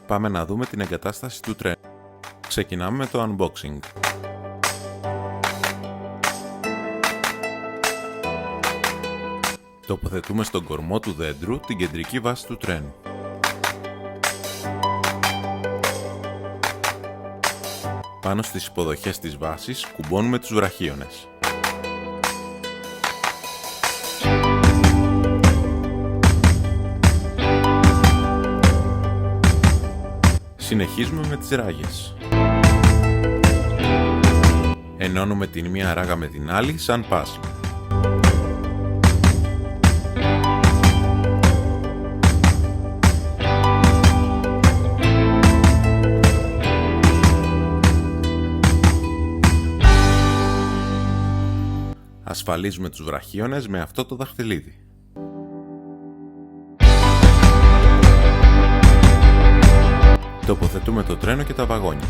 Πάμε να δούμε την εγκατάσταση του τρένου. Ξεκινάμε με το unboxing. Τοποθετούμε στον κορμό του δέντρου την κεντρική βάση του τρένου. Πάνω στις υποδοχές της βάσης κουμπώνουμε τους βραχίονες. Συνεχίζουμε με τις ράγες. Ενώνουμε την μία ράγα με την άλλη σαν πάζλ. Ασφαλίζουμε τους βραχίονες με αυτό το δαχτυλίδι. Τοποθετούμε το τρένο και τα βαγόνια.